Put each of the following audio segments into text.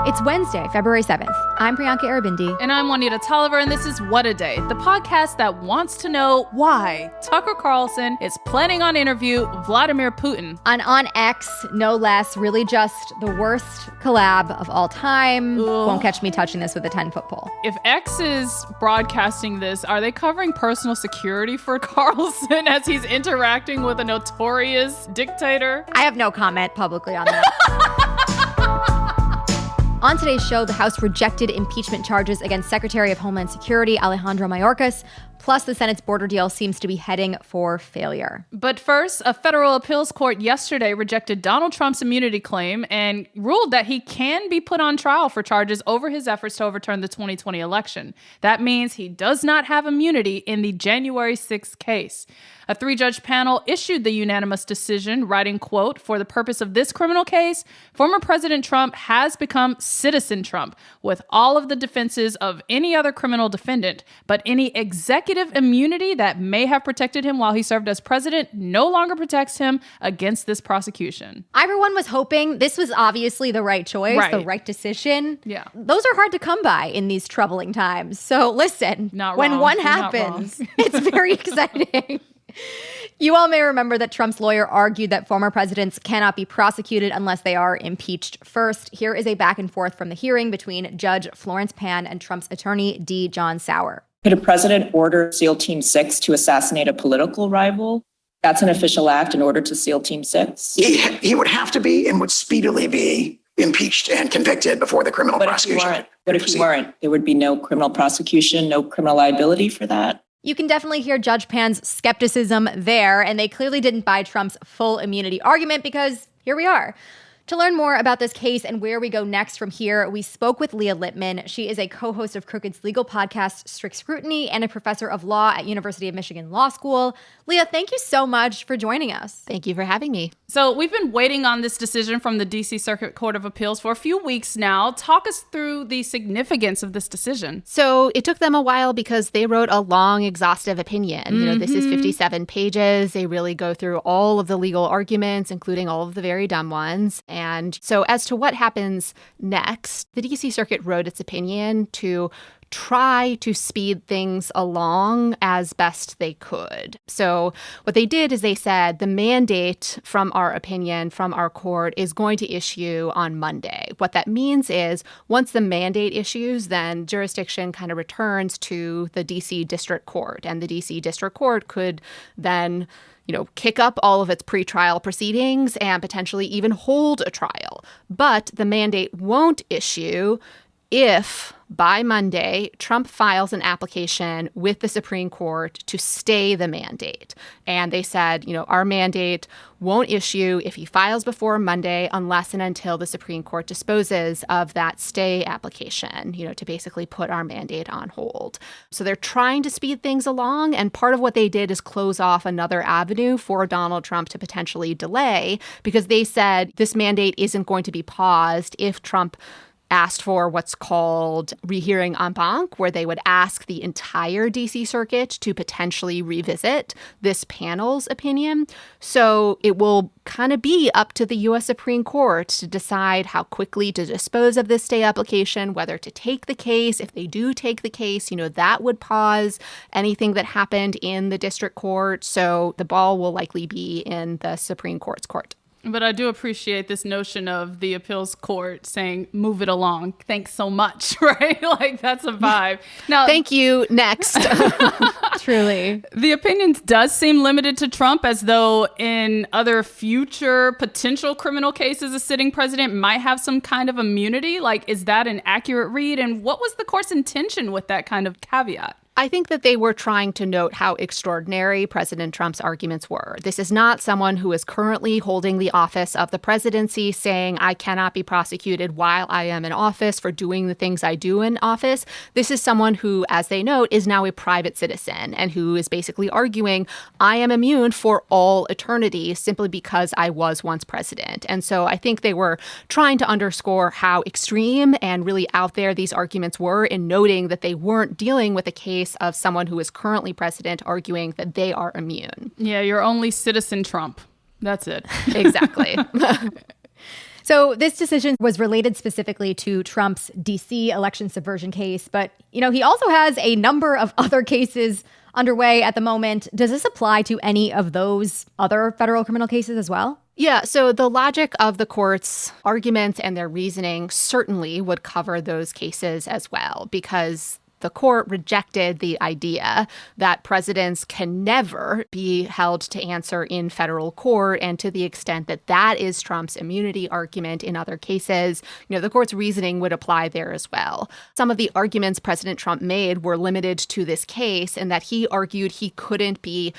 It's Wednesday, February 7th. I'm Priyanka Arabindi. And I'm Juanita Tolliver, and this is What a Day, the podcast that wants to know why Tucker Carlson is planning on interview Vladimir Putin. On X, no less, really just the worst collab of all time. Ugh. Won't catch me touching this with a 10-foot pole. If X is broadcasting this, are they covering personal security for Carlson as he's interacting with a notorious dictator? I have no comment publicly on that. On today's show, the House rejected impeachment charges against Secretary of Homeland Security Alejandro Mayorkas. Plus, the Senate's border deal seems to be heading for failure. But first, a federal appeals court yesterday rejected Donald Trump's immunity claim and ruled that he can be put on trial for charges over his efforts to overturn the 2020 election. That means he does not have immunity in the January 6th case. A 3-judge panel issued the unanimous decision, writing, quote, "For the purpose of this criminal case, former President Trump has become citizen Trump with all of the defenses of any other criminal defendant, but any executive immunity that may have protected him while he served as president no longer protects him against this prosecution." Everyone was hoping this was obviously the right choice, the right decision. Yeah. Those are hard to come by in these troubling times. So listen, Not when wrong. one You're not happens, wrong. it's very exciting. You all may remember that Trump's lawyer argued that former presidents cannot be prosecuted unless they are impeached first. Here is a back and forth from the hearing between Judge Florence Pan and Trump's attorney, D. John Sauer. Could a president order SEAL Team 6 to assassinate a political rival? That's an official act in order to SEAL Team 6? He would have to be and would speedily be impeached and convicted before the criminal prosecution. But if he weren't, there would be no criminal prosecution, no criminal liability for that? You can definitely hear Judge Pan's skepticism there, and they clearly didn't buy Trump's full immunity argument because here we are. To learn more about this case and where we go next from here, we spoke with Leah Litman. She is a co-host of Crooked's legal podcast, Strict Scrutiny, and a professor of law at University of Michigan Law School. Leah, thank you so much for joining us. Thank you for having me. So we've been waiting on this decision from the D.C. Circuit Court of Appeals for a few weeks now. Talk us through the significance of this decision. So it took them a while because they wrote a long, exhaustive opinion. You know, this is 57 pages. They really go through all of the legal arguments, including all of the very dumb ones. And so as to what happens next, the D.C. Circuit wrote its opinion to try to speed things along as best they could. So what they did is they said the mandate from our opinion, from our court, is going to issue on Monday. What that means is once the mandate issues, then jurisdiction kind of returns to the D.C. District Court. And the D.C. District Court could then kick up all of its pretrial proceedings and potentially even hold a trial. But the mandate won't issue if by Monday, Trump files an application with the Supreme Court to stay the mandate. And they said, our mandate won't issue if he files before Monday unless and until the Supreme Court disposes of that stay application, to basically put our mandate on hold. So they're trying to speed things along. And part of what they did is close off another avenue for Donald Trump to potentially delay, because they said this mandate isn't going to be paused if Trump asked for what's called rehearing en banc, where they would ask the entire D.C. Circuit to potentially revisit this panel's opinion. So it will kind of be up to the U.S. Supreme Court to decide how quickly to dispose of this stay application, whether to take the case. If they do take the case, that would pause anything that happened in the district court. So the ball will likely be in the Supreme Court's court. But I do appreciate this notion of the appeals court saying, move it along. Thanks so much, right? Like, that's a vibe. Now, thank you. Next. Truly. The opinion does seem limited to Trump, as though in other future potential criminal cases, a sitting president might have some kind of immunity. Like, is that an accurate read? And what was the court's intention with that kind of caveat? I think that they were trying to note how extraordinary President Trump's arguments were. This is not someone who is currently holding the office of the presidency saying, I cannot be prosecuted while I am in office for doing the things I do in office. This is someone who, as they note, is now a private citizen and who is basically arguing, I am immune for all eternity simply because I was once president. And so I think they were trying to underscore how extreme and really out there these arguments were in noting that they weren't dealing with a case of someone who is currently president arguing that they are immune. Yeah, you're only citizen Trump. That's it. Exactly. So this decision was related specifically to Trump's D.C. election subversion case, but, he also has a number of other cases underway at the moment. Does this apply to any of those other federal criminal cases as well? Yeah, so the logic of the court's arguments and their reasoning certainly would cover those cases as well, because the court rejected the idea that presidents can never be held to answer in federal court. And to the extent that that is Trump's immunity argument in other cases, the court's reasoning would apply there as well. Some of the arguments President Trump made were limited to this case, in that he argued he couldn't be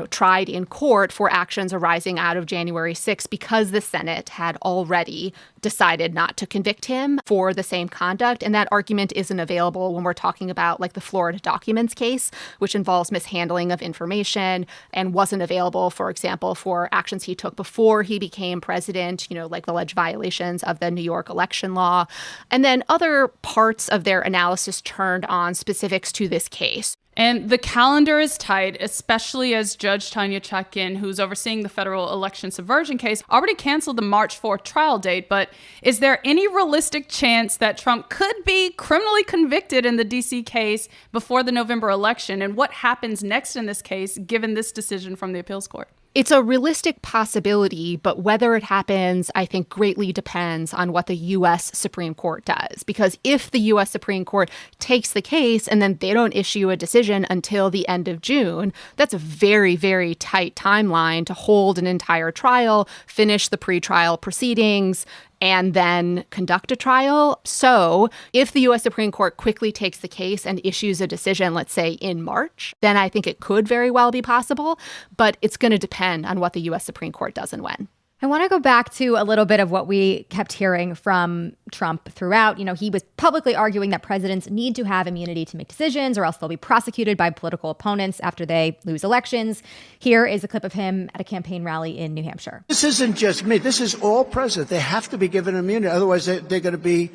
tried in court for actions arising out of January 6th because the Senate had already decided not to convict him for the same conduct. And that argument isn't available when we're talking about the Florida documents case, which involves mishandling of information and wasn't available, for example, for actions he took before he became president, like the alleged violations of the New York election law. And then other parts of their analysis turned on specifics to this case. And the calendar is tight, especially as Judge Tanya Chutkan, who's overseeing the federal election subversion case, already canceled the March 4th trial date. But is there any realistic chance that Trump could be criminally convicted in the D.C. case before the November election? And what happens next in this case, given this decision from the appeals court? It's a realistic possibility, but whether it happens, I think, greatly depends on what the U.S. Supreme Court does. Because if the U.S. Supreme Court takes the case and then they don't issue a decision until the end of June, that's a very, very tight timeline to hold an entire trial, finish the pretrial proceedings, and then conduct a trial. So if the U.S. Supreme Court quickly takes the case and issues a decision, let's say in March, then I think it could very well be possible. But it's going to depend on what the U.S. Supreme Court does and when. I want to go back to a little bit of what we kept hearing from Trump throughout. He was publicly arguing that presidents need to have immunity to make decisions or else they'll be prosecuted by political opponents after they lose elections. Here is a clip of him at a campaign rally in New Hampshire. This isn't just me. This is all presidents. They have to be given immunity. Otherwise, they're going to be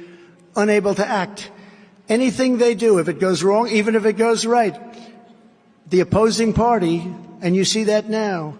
unable to act. Anything they do, if it goes wrong, even if it goes right, the opposing party, and you see that now,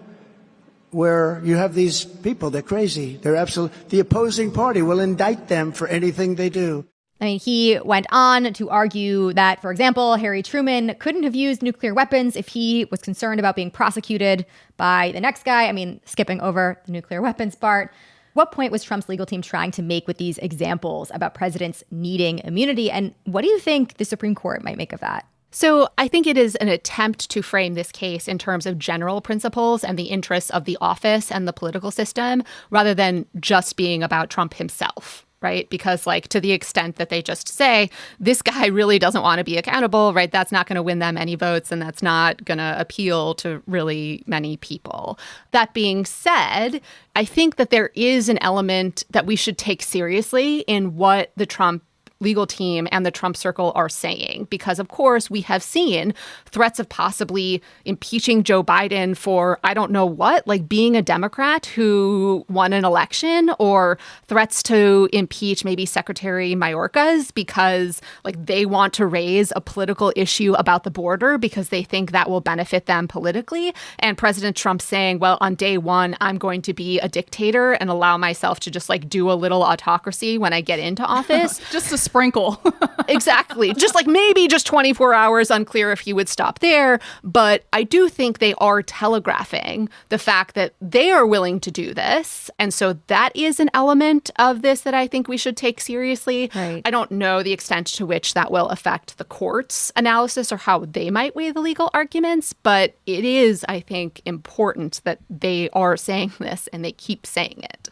where you have these people, they're crazy. The opposing party will indict them for anything they do. I mean, he went on to argue that, for example, Harry Truman couldn't have used nuclear weapons if he was concerned about being prosecuted by the next guy. I mean, skipping over the nuclear weapons part. What point was Trump's legal team trying to make with these examples about presidents needing immunity? And what do you think the Supreme Court might make of that? So I think it is an attempt to frame this case in terms of general principles and the interests of the office and the political system, rather than just being about Trump himself, right? Because to the extent that they just say, this guy really doesn't want to be accountable, right? That's not going to win them any votes, and that's not going to appeal to really many people. That being said, I think that there is an element that we should take seriously in what the Trump legal team and the Trump circle are saying, because, of course, we have seen threats of possibly impeaching Joe Biden for, I don't know what, being a Democrat who won an election, or threats to impeach maybe Secretary Mayorkas because they want to raise a political issue about the border because they think that will benefit them politically. And President Trump saying, well, on day one, I'm going to be a dictator and allow myself to just do a little autocracy when I get into office. Just a sprinkle. Exactly. Just maybe just 24 hours, unclear if he would stop there. But I do think they are telegraphing the fact that they are willing to do this. And so that is an element of this that I think we should take seriously. Right. I don't know the extent to which that will affect the court's analysis or how they might weigh the legal arguments. But it is, I think, important that they are saying this and they keep saying it.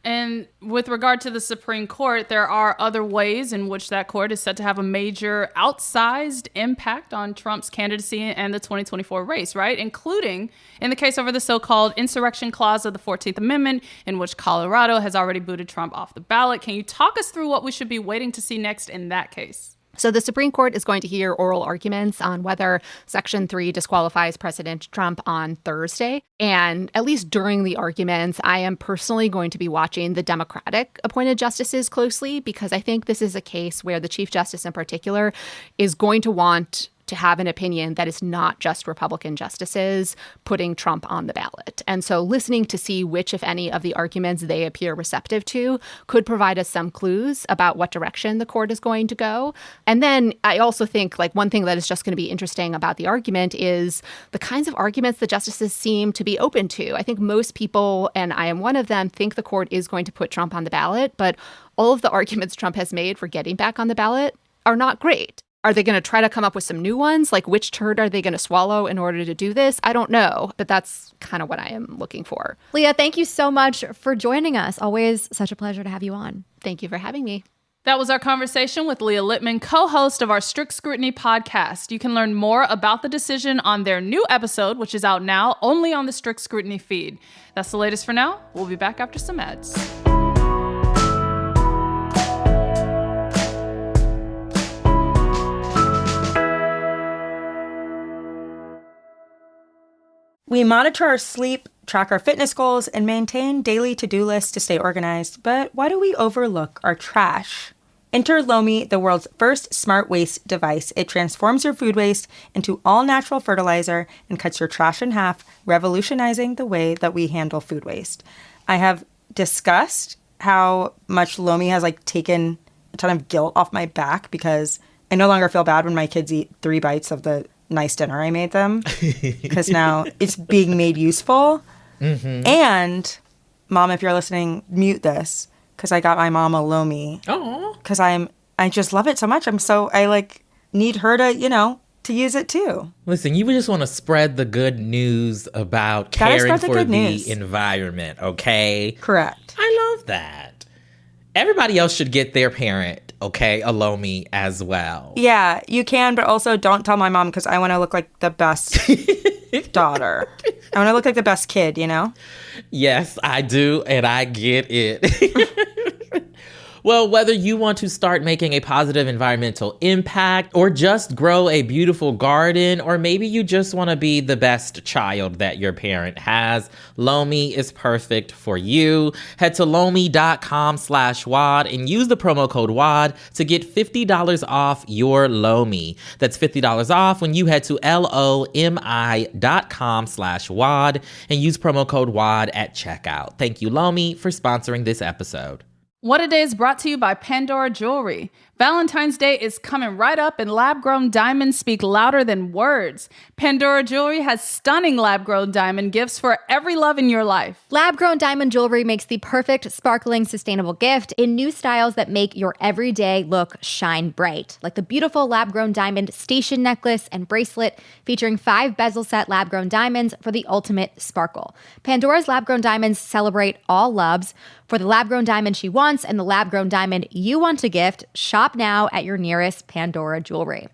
And with regard to the Supreme Court, there are other ways in which that court is said to have a major outsized impact on Trump's candidacy and the 2024 race, right? Including in the case over the so-called insurrection clause of the 14th Amendment, in which Colorado has already booted Trump off the ballot. Can you talk us through what we should be waiting to see next in that case? So the Supreme Court is going to hear oral arguments on whether Section 3 disqualifies President Trump on Thursday. And at least during the arguments, I am personally going to be watching the Democratic appointed justices closely, because I think this is a case where the Chief Justice in particular is going to want to have an opinion that is not just Republican justices putting Trump on the ballot. And so listening to see which, if any, of the arguments they appear receptive to could provide us some clues about what direction the court is going to go. And then I also think like one thing that is just going to be interesting about the argument is the kinds of arguments the justices seem to be open to. I think most people, and I am one of them, think the court is going to put Trump on the ballot, but all of the arguments Trump has made for getting back on the ballot are not great. Are they going to try to come up with some new ones? Like, which turd are they going to swallow in order to do this? I don't know, but that's kind of what I am looking for. Leah, thank you so much for joining us. Always such a pleasure to have you on. Thank you for having me. That was our conversation with Leah Litman, co-host of our Strict Scrutiny podcast. You can learn more about the decision on their new episode, which is out now only on the Strict Scrutiny feed. That's the latest for now. We'll be back after some ads. We monitor our sleep, track our fitness goals, and maintain daily to-do lists to stay organized. But why do we overlook our trash? Enter Lomi, the world's first smart waste device. It transforms your food waste into all-natural fertilizer and cuts your trash in half, revolutionizing the way that we handle food waste. I have discussed how much Lomi has taken a ton of guilt off my back because I no longer feel bad when my kids eat 3 bites of the nice dinner I made them because now it's being made useful. Mm-hmm. And Mom, if you're listening, mute this because I got my mom a Lomi. Oh, because I just love it so much. I need her to use it too. Listen, you just want to spread the good news about caring for the environment, okay? Correct. I love that. Everybody else should get their parent, a Lomi as well. Yeah, you can, but also don't tell my mom because I want to look like the best daughter. I want to look like the best kid, Yes, I do, and I get it. Well, whether you want to start making a positive environmental impact or just grow a beautiful garden, or maybe you just want to be the best child that your parent has, Lomi is perfect for you. Head to lomi.com/WAD and use the promo code WAD to get $50 off your Lomi. That's $50 off when you head to lomi.com/WAD and use promo code WAD at checkout. Thank you, Lomi, for sponsoring this episode. What A Day is brought to you by Pandora Jewelry. Valentine's Day is coming right up and lab-grown diamonds speak louder than words. Pandora Jewelry has stunning lab-grown diamond gifts for every love in your life. Lab-grown diamond jewelry makes the perfect, sparkling, sustainable gift in new styles that make your everyday look shine bright. Like the beautiful lab-grown diamond station necklace and bracelet featuring 5 bezel-set lab-grown diamonds for the ultimate sparkle. Pandora's lab-grown diamonds celebrate all loves. For the lab-grown diamond she wants and the lab-grown diamond you want to gift, shop now at your nearest Pandora Jewelry.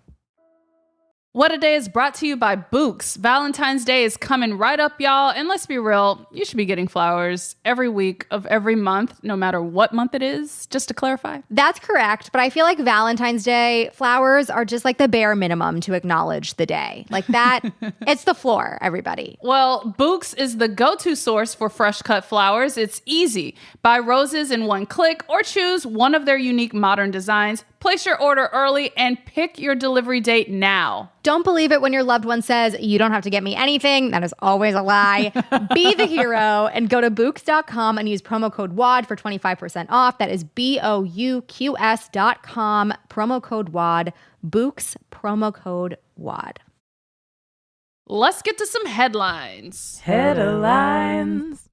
What A Day is brought to you by Books. Valentine's Day is coming right up, y'all. And let's be real, you should be getting flowers every week of every month, no matter what month it is, just to clarify. That's correct. But I feel like Valentine's Day flowers are just like the bare minimum to acknowledge the day. Like that, it's the floor, everybody. Well, Books is the go-to source for fresh cut flowers. It's easy. Buy roses in one click or choose one of their unique modern designs. Place your order early and pick your delivery date now. Don't believe it when your loved one says, you don't have to get me anything. That is always a lie. Be the hero and go to Books.com and use promo code WAD for 25% off. That is BOUQS.com, promo code WAD. Books, promo code WAD. Let's get to some headlines. Headlines.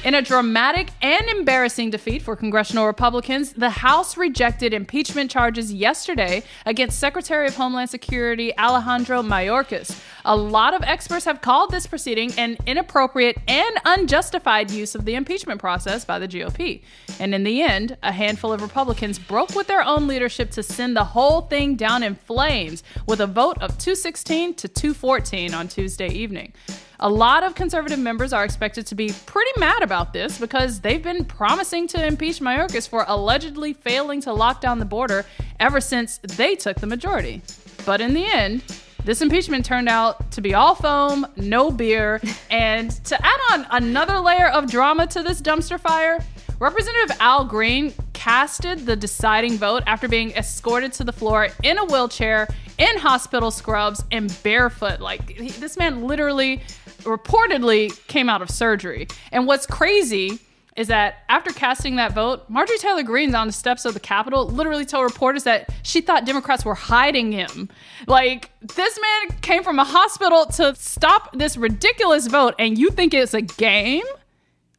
In a dramatic and embarrassing defeat for congressional Republicans, the House rejected impeachment charges yesterday against Secretary of Homeland Security Alejandro Mayorkas. A lot of experts have called this proceeding an inappropriate and unjustified use of the impeachment process by the GOP. And in the end, a handful of Republicans broke with their own leadership to send the whole thing down in flames with a vote of 216 to 214 on Tuesday evening. A lot of conservative members are expected to be pretty mad about this because they've been promising to impeach Mayorkas for allegedly failing to lock down the border ever since they took the majority. But in the end, this impeachment turned out to be all foam, no beer, and to add on another layer of drama to this dumpster fire, Representative Al Green casted the deciding vote after being escorted to the floor in a wheelchair, in hospital scrubs, and barefoot. This man literally, reportedly came out of surgery. And what's crazy is that after casting that vote, Marjorie Taylor Greene on the steps of the Capitol literally told reporters that she thought Democrats were hiding him. This man came from a hospital to stop this ridiculous vote, and you think it's a game?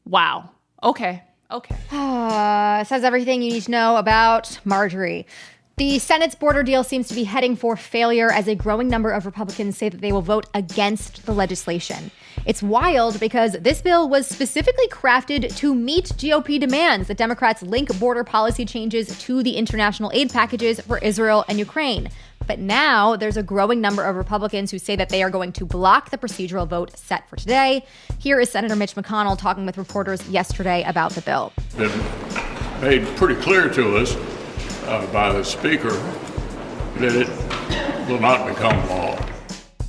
Wow. Okay. Says everything you need to know about Marjorie. The Senate's border deal seems to be heading for failure as a growing number of Republicans say that they will vote against the legislation. It's wild because this bill was specifically crafted to meet GOP demands that Democrats link border policy changes to the international aid packages for Israel and Ukraine. But now there's a growing number of Republicans who say that they are going to block the procedural vote set for today. Here is Senator Mitch McConnell talking with reporters yesterday about the bill. It's been made pretty clear to us by the Speaker that it will not become law.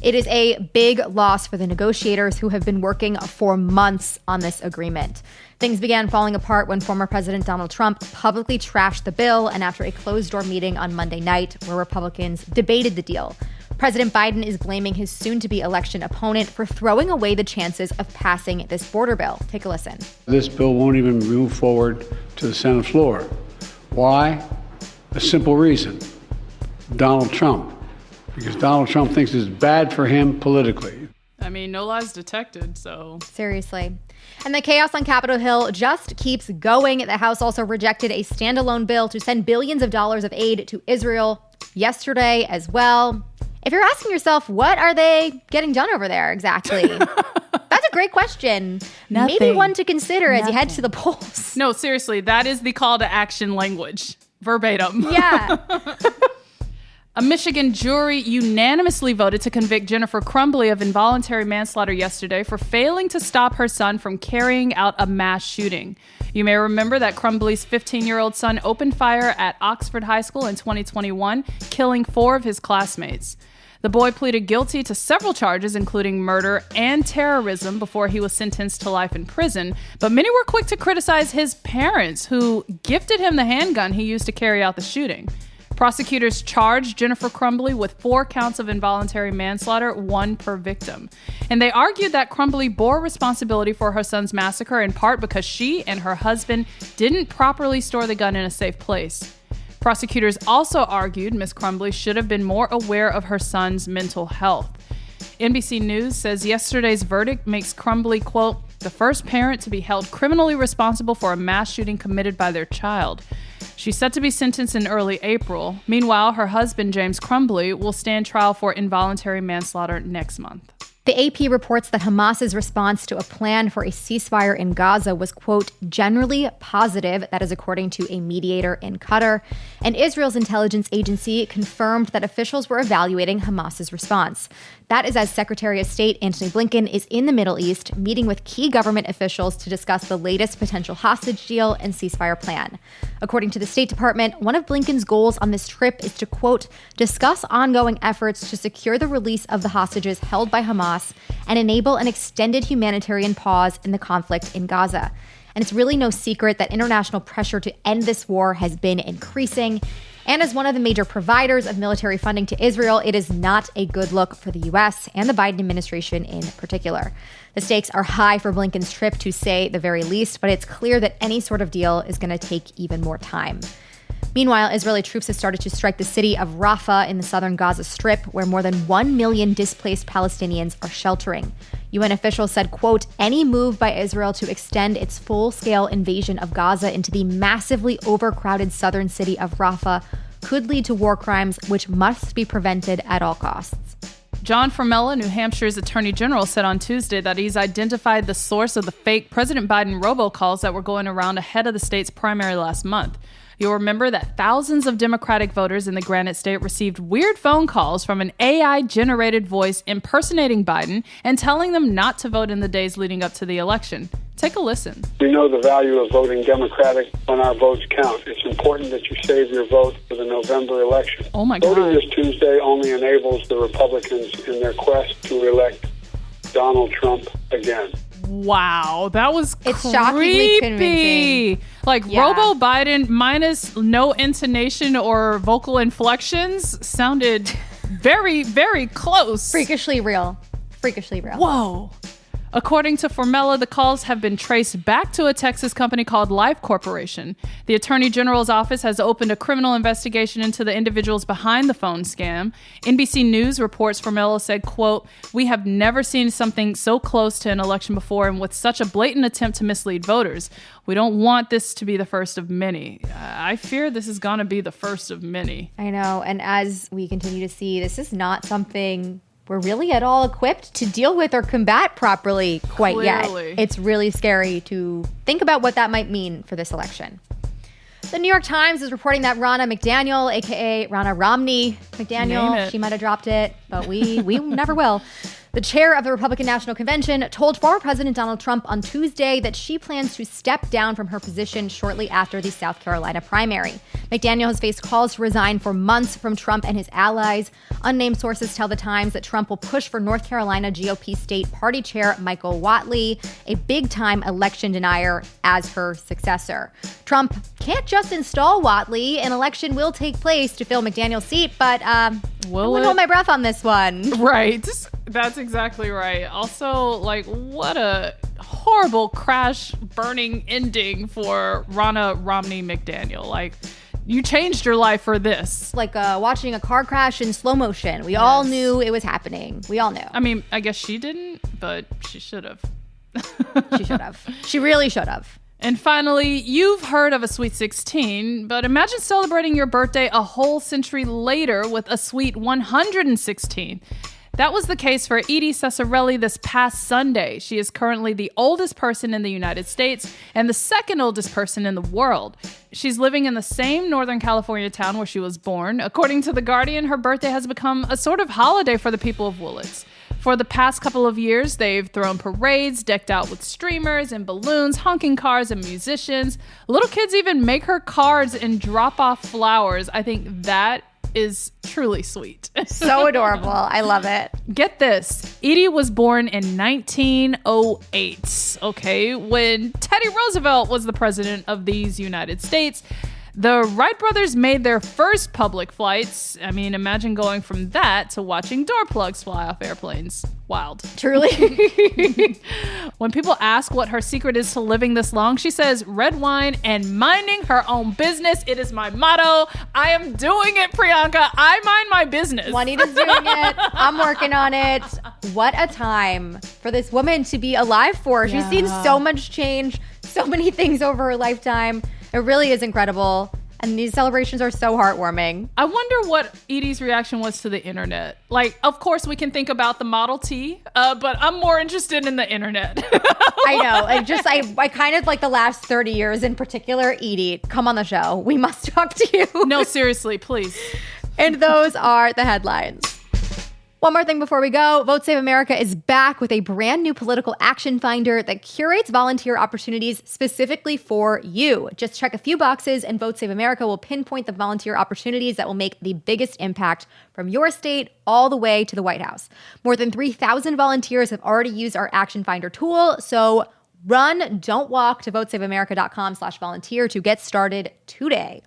It is a big loss for the negotiators who have been working for months on this agreement. Things began falling apart when former President Donald Trump publicly trashed the bill and after a closed-door meeting on Monday night where Republicans debated the deal. President Biden is blaming his soon-to-be election opponent for throwing away the chances of passing this border bill. Take a listen. This bill won't even move forward to the Senate floor. Why? A simple reason. Donald Trump. Because Donald Trump thinks it's bad for him politically. I mean, no lies detected, so. Seriously. And the chaos on Capitol Hill just keeps going. The House also rejected a standalone bill to send billions of dollars of aid to Israel yesterday as well. If you're asking yourself, what are they getting done over there exactly? That's a great question. Nothing. Maybe one to consider as you head to the polls. No, seriously, that is the call to action language. Verbatim. Yeah. A Michigan jury unanimously voted to convict Jennifer Crumbley of involuntary manslaughter yesterday for failing to stop her son from carrying out a mass shooting. You may remember that Crumbley's 15-year-old son opened fire at Oxford High School in 2021, killing 4 of his classmates. The boy pleaded guilty to several charges, including murder and terrorism, before he was sentenced to life in prison. But many were quick to criticize his parents, who gifted him the handgun he used to carry out the shooting. Prosecutors charged Jennifer Crumbley with 4 counts of involuntary manslaughter, 1 per victim. And they argued that Crumbley bore responsibility for her son's massacre in part because she and her husband didn't properly store the gun in a safe place. Prosecutors also argued Ms. Crumbley should have been more aware of her son's mental health. NBC News says yesterday's verdict makes Crumbley, quote, the first parent to be held criminally responsible for a mass shooting committed by their child. She's set to be sentenced in early April. Meanwhile, her husband, James Crumbley, will stand trial for involuntary manslaughter next month. The AP reports that Hamas's response to a plan for a ceasefire in Gaza was, quote, generally positive. That is according to a mediator in Qatar. And Israel's intelligence agency confirmed that officials were evaluating Hamas's response. That is as Secretary of State Antony Blinken is in the Middle East, meeting with key government officials to discuss the latest potential hostage deal and ceasefire plan. According to the State Department, one of Blinken's goals on this trip is to, quote, discuss ongoing efforts to secure the release of the hostages held by Hamas and enable an extended humanitarian pause in the conflict in Gaza. And it's really no secret that international pressure to end this war has been increasing. And as one of the major providers of military funding to Israel, it is not a good look for the U.S. and the Biden administration in particular. The stakes are high for Blinken's trip, to say the very least, but it's clear that any sort of deal is going to take even more time. Meanwhile, Israeli troops have started to strike the city of Rafah in the southern Gaza Strip, where more than 1 million displaced Palestinians are sheltering. UN officials said, quote, any move by Israel to extend its full-scale invasion of Gaza into the massively overcrowded southern city of Rafah could lead to war crimes, which must be prevented at all costs. John Formella, New Hampshire's Attorney General, said on Tuesday that he's identified the source of the fake President Biden robocalls that were going around ahead of the state's primary last month. You'll remember that thousands of Democratic voters in the Granite State received weird phone calls from an AI-generated voice impersonating Biden and telling them not to vote in the days leading up to the election. Take a listen. We know the value of voting Democratic when our votes count. It's important that you save your vote for the November election. Oh my God. Voting this Tuesday only enables the Republicans in their quest to elect Donald Trump again. Wow, that was it's shockingly convincing. Like Robo Biden minus no intonation or vocal inflections sounded very, very close. Freakishly real. Freakishly real. Whoa. According to Formella, the calls have been traced back to a Texas company called Life Corporation. The Attorney General's office has opened a criminal investigation into the individuals behind the phone scam. NBC News reports Formella said, quote, "We have never seen something so close to an election before and with such a blatant attempt to mislead voters. We don't want this to be the first of many." I fear this is going to be the first of many. I know. And as we continue to see, this is not something we're really at all equipped to deal with or combat properly quite yet. It's really scary to think about what that might mean for this election. The New York Times is reporting that Ronna McDaniel, aka Ronna Romney McDaniel, she might have dropped it, but we never will. The chair of the Republican National Convention told former President Donald Trump on Tuesday that she plans to step down from her position shortly after the South Carolina primary. McDaniel has faced calls to resign for months from Trump and his allies. Unnamed sources tell the Times that Trump will push for North Carolina GOP state party chair Michael Whatley, a big-time election denier, as her successor. Trump can't just install Whatley. An election will take place to fill McDaniel's seat, but I wouldn't hold my breath on this one. Right. That's exactly right. Also, like, what a horrible crash burning ending for Ronna Romney McDaniel. Like, you changed your life for this. Like watching a car crash in slow motion. We all knew it was happening. We all knew. I mean, I guess she didn't, but she should have. She should have. She really should have. And finally, you've heard of a Sweet 16, but imagine celebrating your birthday a whole century later with a Sweet 116. That was the case for Edie Cesari this past Sunday. She is currently the oldest person in the United States and the second oldest person in the world. She's living in the same Northern California town where she was born. According to The Guardian, her birthday has become a sort of holiday for the people of Willits. For the past couple of years, they've thrown parades decked out with streamers and balloons, honking cars, and musicians. Little kids even make her cards and drop off flowers. I think that is truly sweet. So adorable. I love it. Get this. Edie was born in 1908, okay, when Teddy Roosevelt was the president of these United States. The Wright brothers made their first public flights. I mean, imagine going from that to watching door plugs fly off airplanes. Wild. Truly. When people ask what her secret is to living this long, she says red wine and minding her own business. It is my motto. I am doing it, Priyanka. I mind my business. Juanita's doing it. I'm working on it. What a time for this woman to be alive for. She's seen so much change, so many things over her lifetime. It really is incredible. And these celebrations are so heartwarming. I wonder what Edie's reaction was to the internet. Like, of course, we can think about the Model T, but I'm more interested in the internet. I know. I kind of like the last 30 years in particular. Edie, come on the show. We must talk to you. No, seriously, please. And those are the headlines. One more thing before we go. Vote Save America is back with a brand new political action finder that curates volunteer opportunities specifically for you. Just check a few boxes and Vote Save America will pinpoint the volunteer opportunities that will make the biggest impact from your state all the way to the White House. More than 3,000 volunteers have already used our action finder tool, so run, don't walk to votesaveamerica.com/volunteer to get started today.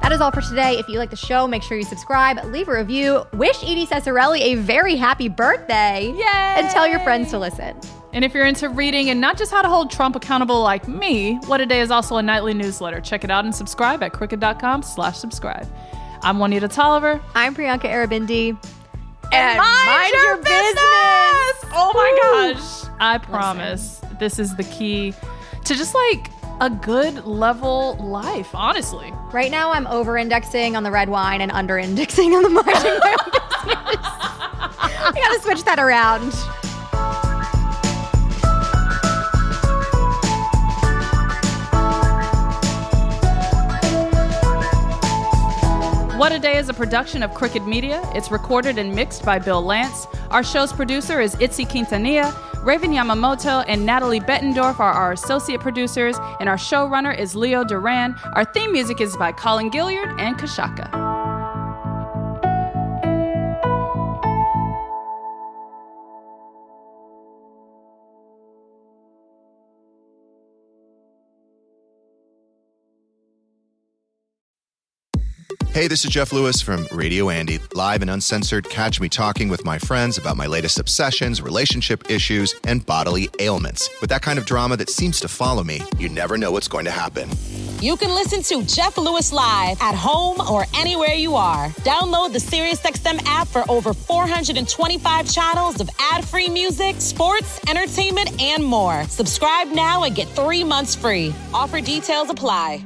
That is all for today. If you like the show, make sure you subscribe, leave a review, wish Edie Cesari a very happy birthday, Yay! And tell your friends to listen. And if you're into reading and not just how to hold Trump accountable like me, What a Day is also a nightly newsletter. Check it out and subscribe at crooked.com/subscribe. I'm Juanita Tolliver. I'm Priyanka Arabindi. And mind your business! Oh my gosh. I promise this is the key to just like a good level life, honestly. Right now, I'm over-indexing on the red wine and under-indexing on the minding my own business. I gotta switch that around. What a Day is a production of Crooked Media. It's recorded and mixed by Bill Lance. Our show's producer is Itzi Quintanilla. Raven Yamamoto and Natalie Bettendorf are our associate producers, and our showrunner is Leo Duran. Our theme music is by Colin Gilliard and Kashaka. Hey, this is Jeff Lewis from Radio Andy. Live and uncensored, catch me talking with my friends about my latest obsessions, relationship issues, and bodily ailments. With that kind of drama that seems to follow me, you never know what's going to happen. You can listen to Jeff Lewis live at home or anywhere you are. Download the SiriusXM app for over 425 channels of ad-free music, sports, entertainment, and more. Subscribe now and get 3 months free. Offer details apply.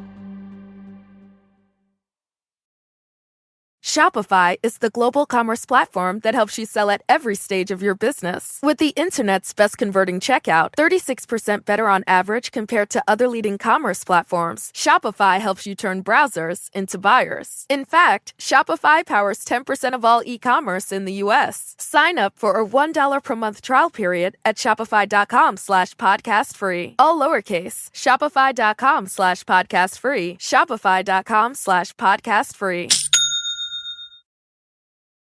Shopify is the global commerce platform that helps you sell at every stage of your business. With the internet's best converting checkout, 36% better on average compared to other leading commerce platforms, Shopify helps you turn browsers into buyers. In fact, Shopify powers 10% of all e-commerce in the U.S. Sign up for a $1 per month trial period at shopify.com/podcast free. All lowercase, shopify.com/podcast free. Shopify.com/podcast free.